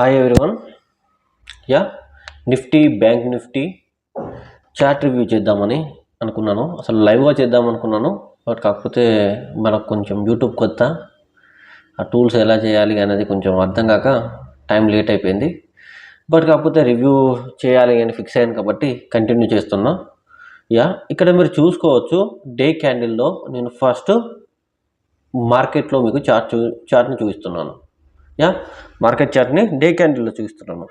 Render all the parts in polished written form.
Hi everyone. Yeah Nifty, bank Nifty chart review చేద్దామని అనుకున్నాను. అసలు లైవ్గా చేద్దాం అనుకున్నాను, బట్ కాకపోతే మనకు కొంచెం యూట్యూబ్ కొత్త, ఆ టూల్స్ ఎలా చేయాలి అనేది కొంచెం అర్థం కాక టైం లేట్ అయిపోయింది. బట్ కాకపోతే రివ్యూ చేయాలి అని ఫిక్స్ అయ్యాను కాబట్టి కంటిన్యూ చేస్తున్నా. యా ఇక్కడ మీరు చూసుకోవచ్చు, డే క్యాండిల్లో నేను ఫస్ట్ మార్కెట్లో మీకు చార్ట్ని చూపిస్తున్నాను. యా మార్కెట్ చార్ట్ని డే క్యాండిల్లో చూపిస్తున్నాను.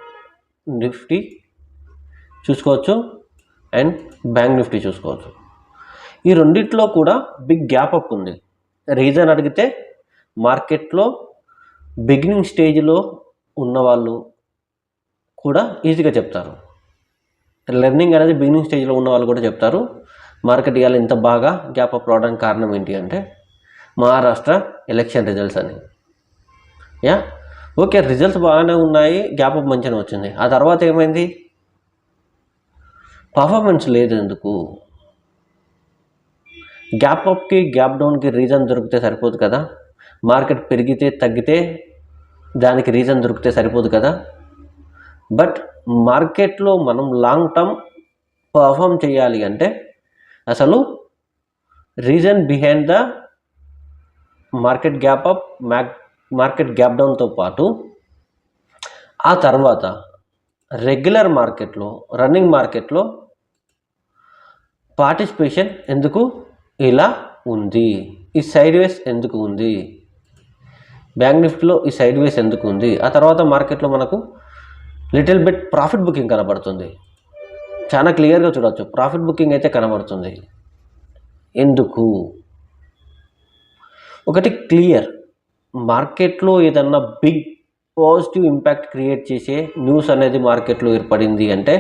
నిఫ్టీ చూసుకోవచ్చు అండ్ బ్యాంక్ నిఫ్టీ చూసుకోవచ్చు. ఈ రెండిట్లో కూడా బిగ్ గ్యాప్ అప్ ఉంది. రీజన్ అడిగితే మార్కెట్లో బిగినింగ్ స్టేజ్లో ఉన్నవాళ్ళు కూడా ఈజీగా చెప్తారు. లెర్నింగ్ అనేది బిగినింగ్ స్టేజ్లో ఉన్న వాళ్ళు కూడా చెప్తారు. మార్కెట్ ఇవాళ ఇంత బాగా గ్యాప్ అప్ రావడానికి కారణం ఏంటి అంటే మహారాష్ట్ర ఎలక్షన్ రిజల్ట్స్ అని. యా ఓకే, రిజల్ట్స్ బాగానే ఉన్నాయి, గ్యాప్ అప్ మంచిగా వచ్చింది. ఆ తర్వాత ఏమైంది? పర్ఫార్మెన్స్ లేదు. ఎందుకు? గ్యాప్ అప్కి గ్యాప్ డౌన్కి రీజన్ దొరికితే సరిపోదు కదా. మార్కెట్ పెరిగితే తగ్గితే దానికి రీజన్ దొరికితే సరిపోదు కదా. బట్ మార్కెట్లో మనం లాంగ్ టర్మ్ పర్ఫామ్ చేయాలి అంటే అసలు reason behind the market gap up, market gap డౌన్తో పాటు ఆ తర్వాత రెగ్యులర్ మార్కెట్లో, రన్నింగ్ మార్కెట్లో పార్టిసిపేషన్ ఎందుకు ఇలా ఉంది, ఈ సైడ్ వేస్ ఎందుకు ఉంది, బ్యాంక్ నిఫ్టీలో ఈ సైడ్ వేస్ ఎందుకు ఉంది, ఆ తర్వాత మార్కెట్లో మనకు లిటిల్ బిట్ ప్రాఫిట్ బుకింగ్ కనబడుతుంది. చాలా క్లియర్గా చూడవచ్చు, ప్రాఫిట్ బుకింగ్ అయితే కనబడుతుంది. ఎందుకు? ఒకటి క్లియర్, మార్కెట్లో ఏదన్నా బిగ్ పాజిటివ్ ఇంపాక్ట్ క్రియేట్ చేసే న్యూస్ అనేది మార్కెట్లో ఏర్పడింది అంటే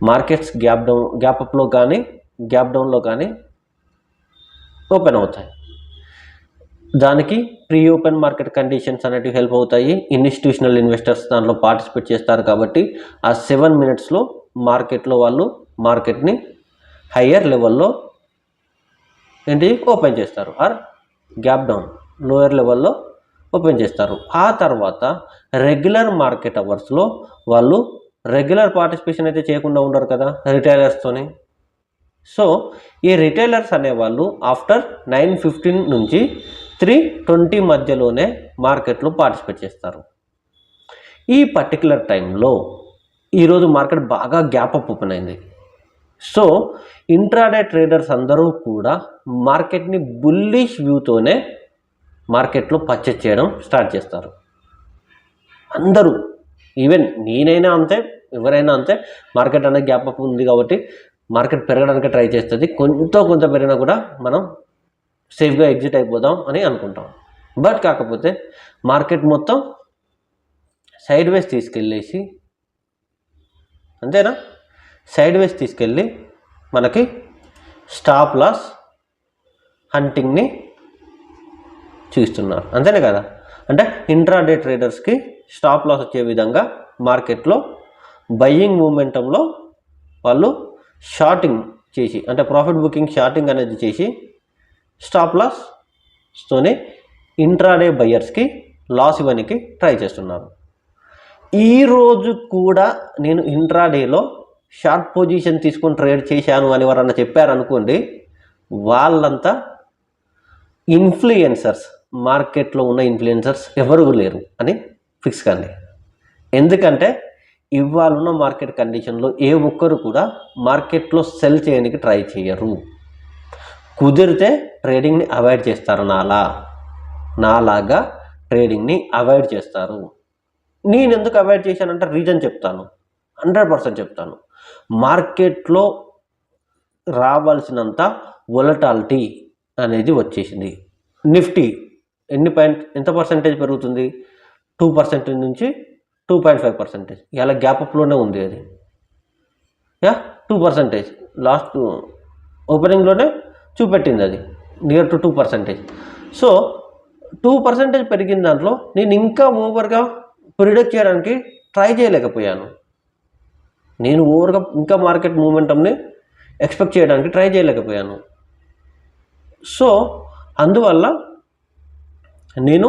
మార్కెట్స్ గ్యాప్ అప్లో కానీ గ్యాప్ డౌన్లో కానీ ఓపెన్ అవుతాయి. దానికి ప్రీ ఓపెన్ మార్కెట్ కండిషన్స్ అనేవి హెల్ప్ అవుతాయి. ఇన్స్టిట్యూషనల్ ఇన్వెస్టర్స్ దాంట్లో పార్టిసిపేట్ చేస్తారు కాబట్టి ఆ 7 minutesలో మార్కెట్లో వాళ్ళు మార్కెట్ని హయ్యర్ లెవెల్లో ఓపెన్ చేస్తారు, ఆర్ గ్యాప్ డౌన్ లోయర్ లెవెల్లో ఓపెన్ చేస్తారు. ఆ తర్వాత రెగ్యులర్ మార్కెట్ అవర్స్లో వాళ్ళు రెగ్యులర్ పార్టిసిపేషన్ అయితే చేయకుండా ఉండరు కదా రిటైలర్స్తోని. సో ఈ రిటైలర్స్ అనేవాళ్ళు ఆఫ్టర్ 9:15 నుంచి 3:20 మధ్యలోనే మార్కెట్లో పార్టిసిపేట్ చేస్తారు. ఈ పర్టికులర్ టైంలో ఈరోజు మార్కెట్ బాగా గ్యాప్ అప్ ఓపెన్ అయింది. సో ఇంట్రాడే ట్రేడర్స్ అందరూ కూడా మార్కెట్ని బుల్లిష్ వ్యూతోనే మార్కెట్లో పర్చేజ్ చేయడం స్టార్ట్ చేస్తారు. అందరూ, ఈవెన్ నేనైనా అంతే, ఎవరైనా అంతే. మార్కెట్ అనేది గ్యాప్ అప్ ఉంది కాబట్టి మార్కెట్ పెరగడానికి ట్రై చేస్తుంది. కొంత పెరిగినా కూడా మనం సేఫ్గా ఎగ్జిట్ అయిపోదాం అని అనుకుంటాం. బట్ కాకపోతే మార్కెట్ మొత్తం సైడ్ వేస్ తీసుకెళ్ళేసి, అంతేనా, సైడ్ వేస్ తీసుకెళ్ళి మనకి స్టాప్ లాస్ హంటింగ్ని చూస్తున్నారు, అంతేనే కదా. అంటే ఇంట్రాడే ట్రేడర్స్కి స్టాప్ లాస్ వచ్చే విధంగా మార్కెట్లో బయ్యింగ్ మూమెంటంలో వాళ్ళు షార్టింగ్ చేసి, అంటే ప్రాఫిట్ బుకింగ్ షార్టింగ్ అనేది చేసి స్టాప్ లాస్తోనే ఇంట్రాడే బయ్యర్స్కి లాస్ ఇవ్వడానికి ట్రై చేస్తున్నారు. ఈరోజు కూడా నేను ఇంట్రాడేలో షార్ట్ పొజిషన్ తీసుకొని ట్రేడ్ చేశాను అని ఎవరన్నా చెప్పారనుకోండి, వాళ్ళంతా ఇన్ఫ్లుయెన్సర్స్, మార్కెట్లో ఉన్న ఇన్ఫ్లుయెన్సర్స్ ఎవరు లేరు అని ఫిక్స్ కండి. ఎందుకంటే ఇవాళ ఉన్న మార్కెట్ కండిషన్లో ఏ ఒక్కరు కూడా మార్కెట్లో సెల్ చేయడానికి ట్రై చేయరు. కుదిరితే ట్రేడింగ్ని అవాయిడ్ చేస్తారు. నాలాగా ట్రేడింగ్ని అవాయిడ్ చేస్తారు. నేను ఎందుకు అవాయిడ్ చేశానంటే రీజన్ చెప్తాను, 100% చెప్తాను. మార్కెట్లో రావాల్సినంత వొలటాలిటీ అనేది వచ్చేసింది. నిఫ్టీ ఎంత పర్సెంటేజ్ పెరుగుతుంది? 2% నుంచి 2.5%. ఇలా గ్యాప్ అప్లోనే ఉంది అది. 2% లాస్ట్ ఓపెనింగ్లోనే చూపెట్టింది, అది నియర్ టు 2%. సో 2% పెరిగిన దాంట్లో నేను ఇంకా ఓవర్గా ప్రిడిక్ట్ చేయడానికి ట్రై చేయలేకపోయాను. నేను ఓవర్గా ఇంకా మార్కెట్ మూమెంటంని ఎక్స్పెక్ట్ చేయడానికి ట్రై చేయలేకపోయాను. సో అందువల్ల నేను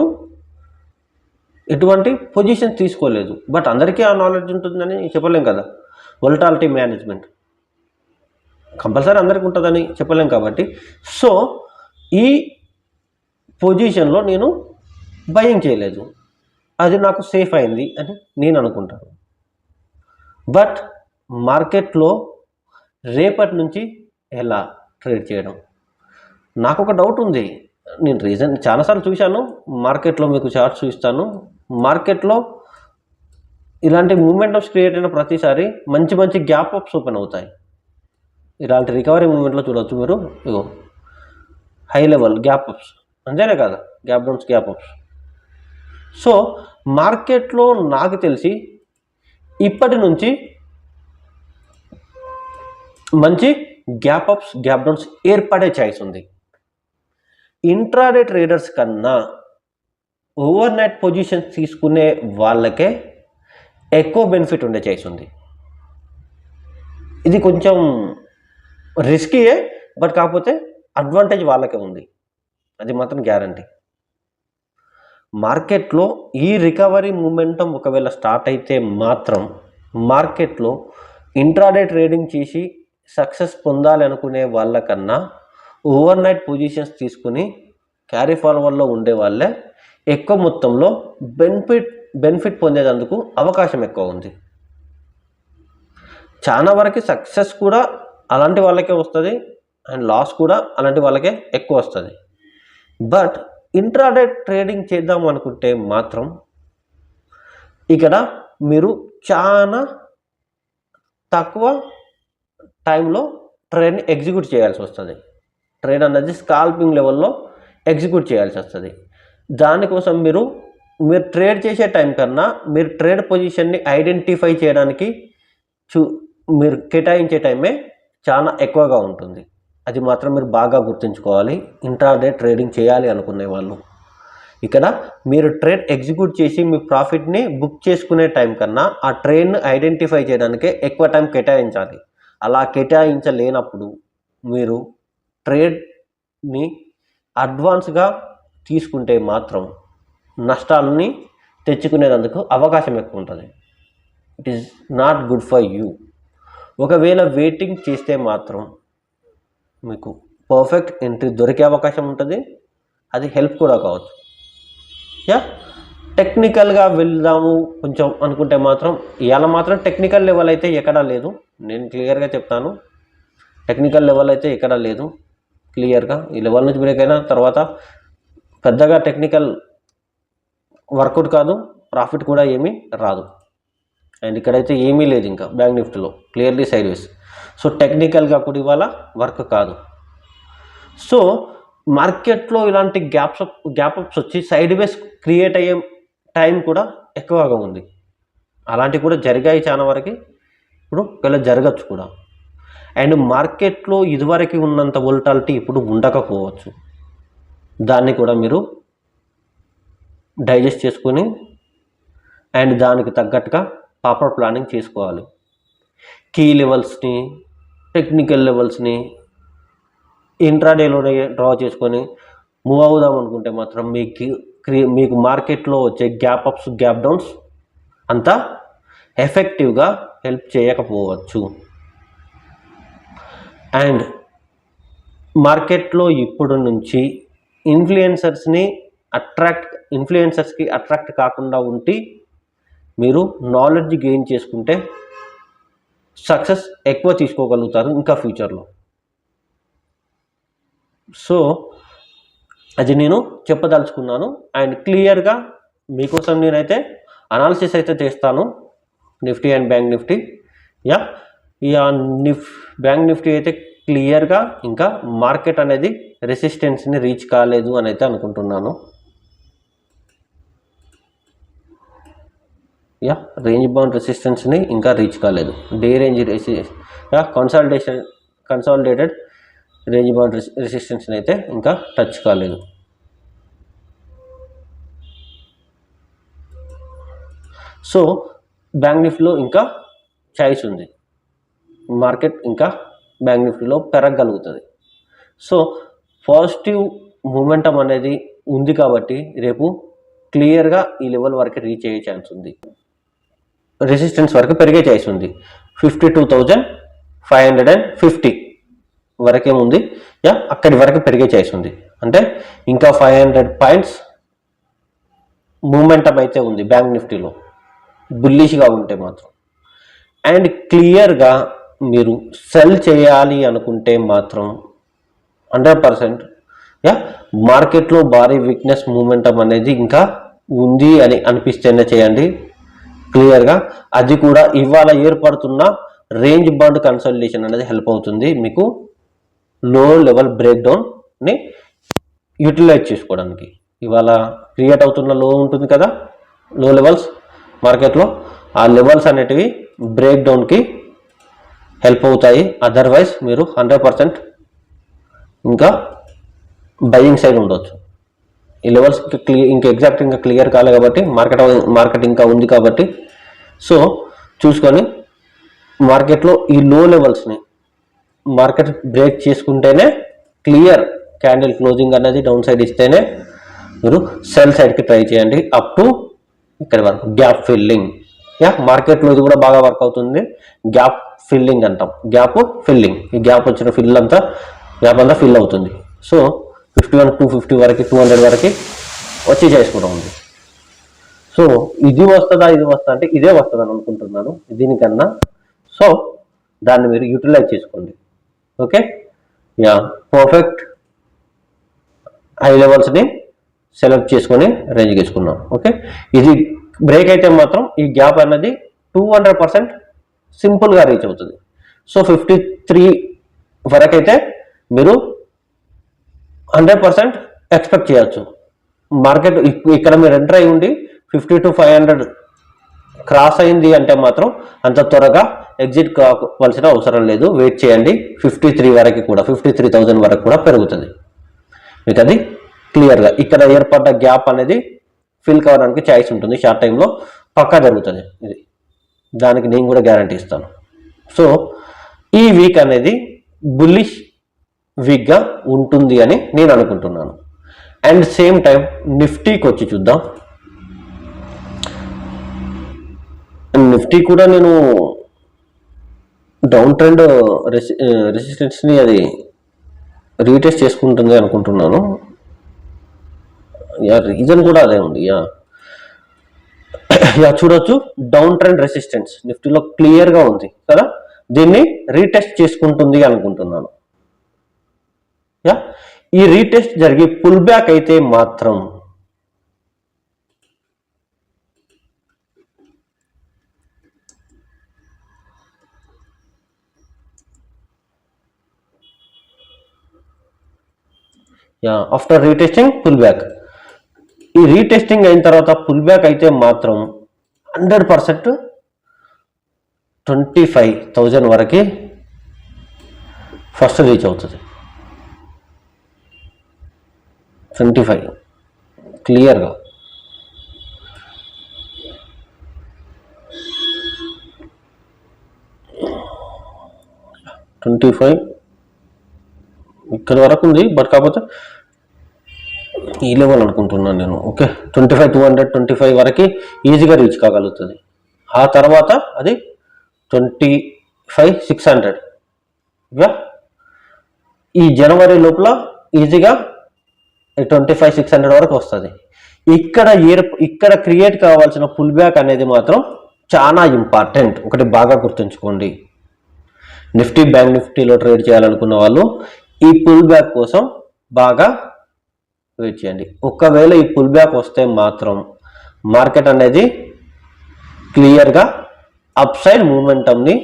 ఎటువంటి పొజిషన్ తీసుకోలేదు. బట్ అందరికీ ఆ నాలెడ్జ్ ఉంటుందని చెప్పలేం కదా. వొలటాలిటీ మేనేజ్మెంట్ కంపల్సరీ అందరికీ ఉంటుందని చెప్పలేం కాబట్టి, సో ఈ పొజిషన్లో నేను బయింగ్ చేయలేదు, అది నాకు సేఫ్ అయింది అని నేను అనుకుంటాను. బట్ మార్కెట్లో రేపటి నుంచి ఎలా ట్రేడ్ చేయడం, నాకు ఒక డౌట్ ఉంది. నేను రీజన్ చాలాసార్లు చూశాను, మార్కెట్లో మీకు చార్ట్స్ చూస్తాను. మార్కెట్లో ఇలాంటి మూమెంటమ్స్ క్రియేట్ అయిన ప్రతిసారి మంచి మంచి గ్యాప్ అప్స్ ఓపెన్ అవుతాయి. ఇలాంటి రికవరీ మూమెంట్లో చూడవచ్చు మీరు, ఇగో హై లెవెల్ గ్యాప్ అప్స్, అంతేనే కదా, gap downs gap apps. So మార్కెట్లో నాకు తెలిసి ఇప్పటి నుంచి మంచి గ్యాప్ అప్స్ గ్యాప్ డౌన్స్ ఏర్పడే ఛాయిస్ ఉంది. ఇంట్రాడే ట్రేడర్స్ కన్నా ఓవర్ నైట్ పొజిషన్స్ తీసుకునే వాళ్ళకే ఎక్కువ బెనిఫిట్ ఉండే ఛాయిస్ ఉంది. ఇది కొంచెం రిస్కీయే, బట్ కాకపోతే అడ్వాంటేజ్ వాళ్ళకే ఉంది, అది మాత్రం గ్యారంటీ. మార్కెట్లో ఈ రికవరీ మూమెంటం ఒకవేళ స్టార్ట్ అయితే మాత్రం మార్కెట్లో ఇంట్రాడే ట్రేడింగ్ చేసి సక్సెస్ పొందాలి అనుకునే వాళ్ళకన్నా ఓవర్ నైట్ పొజిషన్స్ తీసుకుని క్యారీ ఫార్వర్డ్లో ఉండే వాళ్ళే ఎక్కువ మొత్తంలో బెనిఫిట్ పొందేందుకు అవకాశం ఎక్కువ ఉంది. చాలా వరకు సక్సెస్ కూడా అలాంటి వాళ్ళకే వస్తుంది, అండ్ లాస్ కూడా అలాంటి వాళ్ళకే ఎక్కువ వస్తుంది. బట్ ఇంట్రాడే ట్రేడింగ్ చేద్దాం అనుకుంటే మాత్రం ఇక్కడ మీరు చాలా తక్కువ టైంలో ట్రేడ్ని ఎగ్జిక్యూట్ చేయాల్సి వస్తుంది. ట్రేడ్ అన్నది స్కాల్పింగ్ లెవెల్లో ఎగ్జిక్యూట్ చేయాల్సి వస్తుంది. దానికోసం మీరు ట్రేడ్ చేసే టైం కన్నా మీరు ట్రేడ్ పొజిషన్ని ఐడెంటిఫై చేయడానికి మీరు కేటాయించే టైమే చాలా ఎక్కువగా ఉంటుంది. అది మాత్రం మీరు బాగా గుర్తుంచుకోవాలి. ఇంట్రాడే ట్రేడింగ్ చేయాలి అనుకునే వాళ్ళు ఇక్కడ మీరు ట్రేడ్ ఎగ్జిక్యూట్ చేసి మీ ప్రాఫిట్ని బుక్ చేసుకునే టైం కన్నా ఆ ట్రేడ్ని ఐడెంటిఫై చేయడానికే ఎక్కువ టైం కేటాయించాలి. అలా కేటాయించలేనప్పుడు మీరు ట్రేడ్ని అడ్వాన్స్గా తీసుకుంటే మాత్రం నష్టాలని తెచ్చుకునేందుకు అవకాశం ఎక్కువ ఉంటుంది. It is not good for you. ఒకవేళ వెయిటింగ్ చేస్తే మాత్రం మీకు పర్ఫెక్ట్ ఎంట్రీ దొరికే అవకాశం ఉంటుంది, అది హెల్ప్ కూడా కావచ్చు. టెక్నికల్గా వెళ్దాము కొంచెం అనుకుంటే మాత్రం ఇవాళ మాత్రం టెక్నికల్ లెవెల్ అయితే ఎక్కడా లేదు. నేను క్లియర్గా చెప్తాను, టెక్నికల్ లెవెల్ అయితే ఎక్కడా లేదు. క్లియర్గా ఈ లెవెల్ నుంచి బ్రేక్ అయిన తర్వాత పెద్దగా టెక్నికల్ వర్కౌట్ కాదు, ప్రాఫిట్ కూడా ఏమీ రాదు. అండ్ ఇక్కడైతే ఏమీ లేదు ఇంకా బ్యాంక్ నిఫ్టీలో, క్లియర్లీ సైడ్ వేస్. సో టెక్నికల్గా కూడా ఇవాళ వర్క్ కాదు. సో మార్కెట్లో ఇలాంటి గ్యాప్ అప్స్ వచ్చి సైడ్ వేస్ క్రియేట్ అయ్యే టైం కూడా ఎక్కువగా ఉంది. అలాంటివి కూడా జరిగాయి చాలా వరకు, ఇప్పుడు ఒకవేళ జరగచ్చు కూడా. అండ్ మార్కెట్లో ఇదివరకు ఉన్నంత వోల్టాలిటీ ఇప్పుడు ఉండకపోవచ్చు. దాన్ని కూడా మీరు డైజెస్ట్ చేసుకొని అండ్ దానికి తగ్గట్టుగా ప్రాపర్ ప్లానింగ్ చేసుకోవాలి. కీ లెవెల్స్ని, టెక్నికల్ లెవెల్స్ని ఇంట్రాడేలోనే డ్రా చేసుకొని మూవ్ అవుదాం అనుకుంటే మాత్రం మీకు మార్కెట్లో వచ్చే గ్యాప్ అప్స్ గ్యాప్ డౌన్స్ అంతా ఎఫెక్టివ్గా హెల్ప్ చేయకపోవచ్చు. అండ్ మార్కెట్లో ఇప్పుడు నుంచి ఇన్ఫ్లుయెన్సర్స్కి అట్రాక్ట్ కాకుండా ఉండి మీరు నాలెడ్జ్ గెయిన్ చేసుకుంటే సక్సెస్ ఎక్కువ తీసుకోగలుగుతారు ఇంకా ఫ్యూచర్లో. సో అది నేను చెప్పదలుచుకున్నాను. అండ్ క్లియర్గా మీకోసం నేనైతే అనాలిసిస్ అయితే చేస్తాను Nifty and bank Nifty. Bank Nifty అయితే క్లియర్గా ఇంకా మార్కెట్ అనేది రెసిస్టెన్స్ని రీచ్ కాలేదు అని అయితే అనుకుంటున్నాను. రేంజ్ బౌండ్ రెసిస్టెన్స్ని ఇంకా రీచ్ కాలేదు. Day range consolidated range bound రెసిస్టెన్స్ని అయితే ఇంకా టచ్ కాలేదు. సో బ్యాంక్ నిఫ్టీలో ఇంకా చాయిస్ ఉంది, మార్కెట్ ఇంకా బ్యాంక్ నిఫ్టీలో పెరగగలుగుతుంది. సో పాజిటివ్ మూమెంటం అనేది ఉంది కాబట్టి రేపు క్లియర్గా ఈ లెవెల్ వరకు రీచ్ అయ్యే ఛాన్స్ ఉంది, రెసిస్టెన్స్ వరకు పెరిగే ఛాన్స్ ఉంది. 52,550 వరకేముంది, అక్కడి వరకు పెరిగే ఛాన్స్ ఉంది. అంటే ఇంకా 500 పాయింట్స్ మూమెంటం అయితే ఉంది బ్యాంక్ నిఫ్టీలో బుల్లిష్గా ఉంటే మాత్రం. అండ్ క్లియర్గా మీరు సెల్ చేయాలి అనుకుంటే మాత్రం 100% మార్కెట్లో భారీ వీక్నెస్ మూమెంటం అనేది ఇంకా ఉంది అని అనిపిస్తేనే చేయండి క్లియర్గా. అది కూడా ఇవాళ ఏర్పడుతున్న రేంజ్ బౌండ్ కన్సల్టేషన్ అనేది హెల్ప్ అవుతుంది మీకు లో లెవెల్ బ్రేక్ డౌన్ని యూటిలైజ్ చేసుకోవడానికి. ఇవాళ క్రియేట్ అవుతున్న లో ఉంటుంది కదా, లో లెవెల్స్ మార్కెట్లో, ఆ లెవెల్స్ అనేటివి బ్రేక్ డౌన్కి హెల్ప్ అవుతాయి. అదర్వైజ్ మీరు 100% ఇంకా బయింగ్ సైడ్ ఉండొచ్చు. ఈ లెవెల్స్ ఇంకా ఎగ్జాక్ట్ ఇంకా క్లియర్ కాలే కాబట్టి మార్కెట్ ఇంకా ఉంది కాబట్టి, సో చూసుకొని మార్కెట్లో ఈ లో లెవెల్స్ని మార్కెట్ బ్రేక్ చేసుకుంటేనే, క్లియర్ క్యాండిల్ క్లోజింగ్ అనేది డౌన్ సైడ్ ఇస్తేనే మీరు సెల్ సైడ్కి ట్రై చేయండి అప్ టు ఇక్కడ వరకు. గ్యాప్ ఫిల్లింగ్, మార్కెట్లో ఇది కూడా బాగా వర్క్ అవుతుంది. గ్యాప్ ఫిల్లింగ్ అంటాం, గ్యాప్ ఫిల్లింగ్. ఈ గ్యాప్ వచ్చిన గ్యాప్ అంతా ఫిల్ అవుతుంది. సో 51, 250 వరకు, 200 వరకు వచ్చి చేసుకుంటూ ఉంది. సో ఇది వస్తుందా అంటే ఇదే వస్తుందని అనుకుంటున్నాను దీనికన్నా. సో దాన్ని మీరు యూటిలైజ్ చేసుకోండి. ఓకే, పర్ఫెక్ట్ హై లెవెల్స్ని సెలెక్ట్ చేసుకొని రేంజ్ తీసుకున్నాం. ఓకే, ఇది బ్రేక్ అయితే మాత్రం ఈ గ్యాప్ అనేది 200% సింపుల్గా రీచ్ అవుతుంది. సో 53 వరకు అయితే మీరు 100% ఎక్స్పెక్ట్ చేయొచ్చు. మార్కెట్ ఇక్కడ మీరు ఎంటర్ అయి ఉండి 52,500 క్రాస్ అయింది అంటే మాత్రం అంత త్వరగా ఎగ్జిట్ కావాల్సిన అవసరం లేదు, వెయిట్ చేయండి. 53 వరకు కూడా, 53,000 వరకు కూడా పెరుగుతుంది మీకు. అది క్లియర్గా ఇక్కడ ఏర్పడ్డ గ్యాప్ అనేది ఫిల్ కావడానికి ఛాయిస్ ఉంటుంది, షార్ట్ టైంలో పక్కా జరుగుతుంది ఇది, దానికి నేను కూడా గ్యారంటీ ఇస్తాను. సో ఈ వీక్ అనేది బుల్లిష్ వీక్గా ఉంటుంది అని నేను అనుకుంటున్నాను. అండ్ సేమ్ టైం నిఫ్టీకి వచ్చి చూద్దాం. నిఫ్టీ కూడా నేను డౌన్ ట్రెండ్ రెసిస్టెన్స్ని అది రీటెస్ట్ చేసుకుంటుంది అనుకుంటున్నాను. రీజన్ కూడా అదే ఉంది. చూడొచ్చు, డౌన్ ట్రెండ్ రెసిస్టెన్స్ నిఫ్టీలో క్లియర్గా ఉంది కదా, దీన్ని రీటెస్ట్ చేసుకుంటుంది అనుకుంటున్నాను. ఈ రీటెస్ట్ జరిగి పుల్ బ్యాక్ అయితే మాత్రం ఆఫ్టర్ రీటెస్టింగ్ పుల్ బ్యాక్, ఈ రీటెస్టింగ్ అయిన తర్వాత పుల్ బ్యాక్ అయితే మాత్రం 100% 25,000 వరకు ఫస్ట్ రీచ్ అవుతుంది. 25 క్లియర్గా. ఇక్కడ వరకు ఉంది, బట్ కాకపోతే ఈ లెవెల్ అనుకుంటున్నాను నేను. ఓకే, 25,200, 25 వరకు ఈజీగా రీచ్ కాగలుగుతుంది. ఆ తర్వాత అది 25,600 ఈ జనవరి లోపల ఈజీగా 25,600 వరకు వస్తుంది. ఇక్కడ క్రియేట్ కావాల్సిన పుల్ బ్యాక్ అనేది మాత్రం చాలా ఇంపార్టెంట్. ఒకటి బాగా గుర్తుంచుకోండి, నిఫ్టీ బ్యాంక్ నిఫ్టీలో ట్రేడ్ చేయాలనుకున్న వాళ్ళు ఈ పుల్ బ్యాక్ కోసం బాగా వెయిట్ చేయండి. ఒకవేళ ఈ పుల్ బ్యాక్ వస్తే మాత్రం మార్కెట్ అనేది క్లియర్గా అప్ సైడ్ మూమెంటంని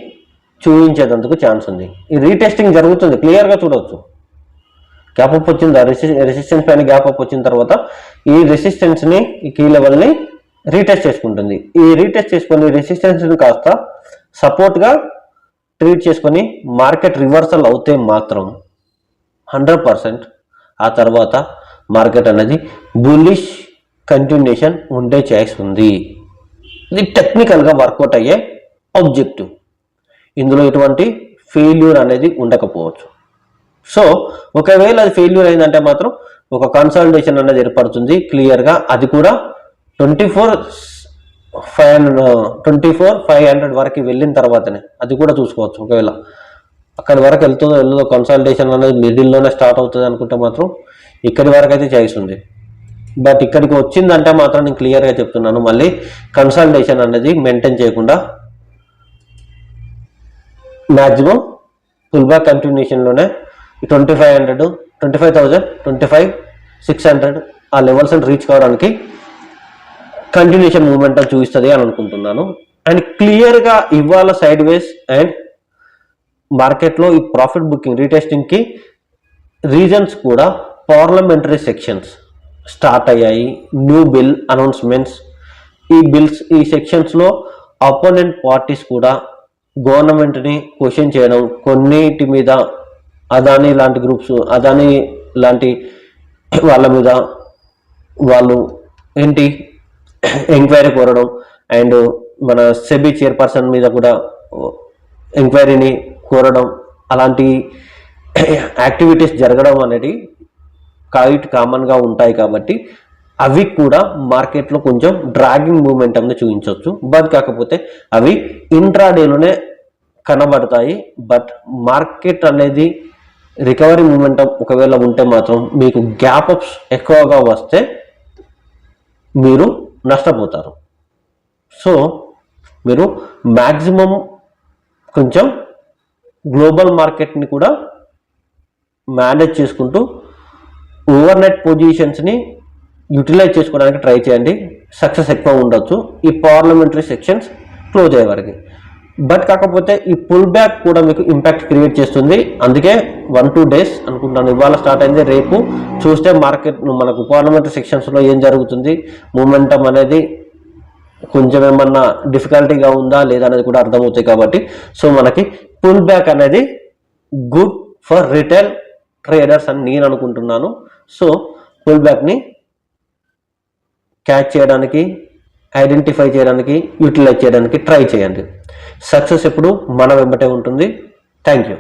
చూపించేందుకు ఛాన్స్ ఉంది. ఈ రీటెస్టింగ్ జరుగుతుంది, క్లియర్గా చూడవచ్చు. గ్యాప్ అప్ వచ్చింది, రెసిస్టెన్స్ పైన గ్యాప్ అప్ వచ్చిన తర్వాత ఈ రెసిస్టెన్స్ని, ఈ కీ లెవెల్ని రీటెస్ట్ చేసుకుంటుంది. ఈ రీటెస్ట్ చేసుకొని రెసిస్టెన్స్ని కాస్త సపోర్ట్గా ట్రీట్ చేసుకొని మార్కెట్ రివర్సల్ అవుతే మాత్రం 100% ఆ తర్వాత మార్కెట్ అనేది బుల్లిష్ కంటిన్యూషన్ ఉండే ఛాయిస్ ఉంది. ఇది టెక్నికల్గా వర్కౌట్ అయ్యే ఆబ్జెక్టివ్. ఇందులో ఎటువంటి ఫెయిల్యూర్ అనేది ఉండకపోవచ్చు. సో ఒకవేళ అది ఫెయిల్యూర్ అయిందంటే మాత్రం ఒక కన్సల్టేషన్ అనేది ఏర్పడుతుంది క్లియర్గా. అది కూడా 24,500 వరకు వెళ్ళిన తర్వాతనే అది కూడా చూసుకోవచ్చు. ఒకవేళ అక్కడి వరకు వెళ్తుందో కన్సల్టేషన్ అనేది మిడిల్లోనే స్టార్ట్ అవుతుంది అనుకుంటే మాత్రం ఇక్కడి వరకు అయితే చాయిస్ ఉంది. బట్ ఇక్కడికి వచ్చిందంటే మాత్రం నేను క్లియర్గా చెప్తున్నాను, మళ్ళీ కన్సల్టేషన్ అనేది మెయింటైన్ చేయకుండా మ్యాక్సిమం పుల్ బ్యాక్ కంటిన్యూషన్లోనే 25,000, 25,600 ఆ లెవెల్స్ రీచ్ కావడానికి కంటిన్యూషన్ మూమెంట్ చూపిస్తుంది అని అనుకుంటున్నాను. అండ్ క్లియర్గా ఇవాళ సైడ్ వేస్ అండ్ మార్కెట్లో ఈ ప్రాఫిట్ బుకింగ్ రీటెస్టింగ్కి రీజన్స్ కూడా పార్లమెంటరీ సెక్షన్స్ స్టార్ట్ అయ్యాయి. న్యూ బిల్ అనౌన్స్మెంట్స్, ఈ సెక్షన్స్లో అపోనెంట్ పార్టీస్ కూడా గవర్నమెంట్ని క్వశ్చన్ చేయడం, కొన్నిటి మీద అదానీ లాంటి గ్రూప్స్, అదానీ లాంటి వాళ్ళ మీద వాళ్ళు ఎంక్వైరీ కోరడం, అండ్ మన సెబీ చైర్పర్సన్ మీద కూడా ఎంక్వైరీని కోరడం, అలాంటి యాక్టివిటీస్ జరగడం అనేది కామన్గా ఉంటాయి. కాబట్టి అవి కూడా మార్కెట్లో కొంచెం డ్రాగింగ్ మూమెంటంని చూపించవచ్చు. బట్ కాకపోతే అవి ఇంట్రాడేలోనే కనబడతాయి. బట్ మార్కెట్ అనేది రికవరీ మూమెంటం ఒకవేళ ఉంటే మాత్రం మీకు గ్యాప్ అప్స్ ఎక్కువగా వస్తే మీరు నష్టపోతారు. సో మీరు మ్యాక్సిమం కొంచెం గ్లోబల్ మార్కెట్ని కూడా మేనేజ్ చేసుకుంటూ ఓవర్నైట్ పొజిషన్స్ని యూటిలైజ్ చేసుకోవడానికి ట్రై చేయండి. సక్సెస్ ఎక్కువ ఉండొచ్చు ఈ పార్లమెంటరీ సెక్షన్స్ క్లోజ్ అయ్యే వరకు. బట్ కాకపోతే ఈ పుల్ బ్యాక్ కూడా మీకు ఇంపాక్ట్ క్రియేట్ చేస్తుంది. అందుకే 1-2 days అనుకుంటాను, ఇవాళ స్టార్ట్ అయింది, రేపు చూస్తే మార్కెట్ మనకు పార్లమెంటరీ సెక్షన్స్లో ఏం జరుగుతుంది, మూమెంటం అనేది కొంచెం ఏమన్నా డిఫికల్టీగా ఉందా లేదా అనేది కూడా అర్థమవుతాయి. కాబట్టి సో మనకి పుల్ బ్యాక్ అనేది గుడ్ ఫర్ రిటైల్ ట్రేడర్స్ అని నేను అనుకుంటున్నాను. సో పుల్ బ్యాక్ని క్యాచ్ చేయడానికి, ఐడెంటిఫై చేయడానికి, యూటిలైజ్ చేయడానికి ట్రై చేయండి. సక్సెస్ ఎప్పుడు మన వెంబటే ఉంటుంది. Thank you.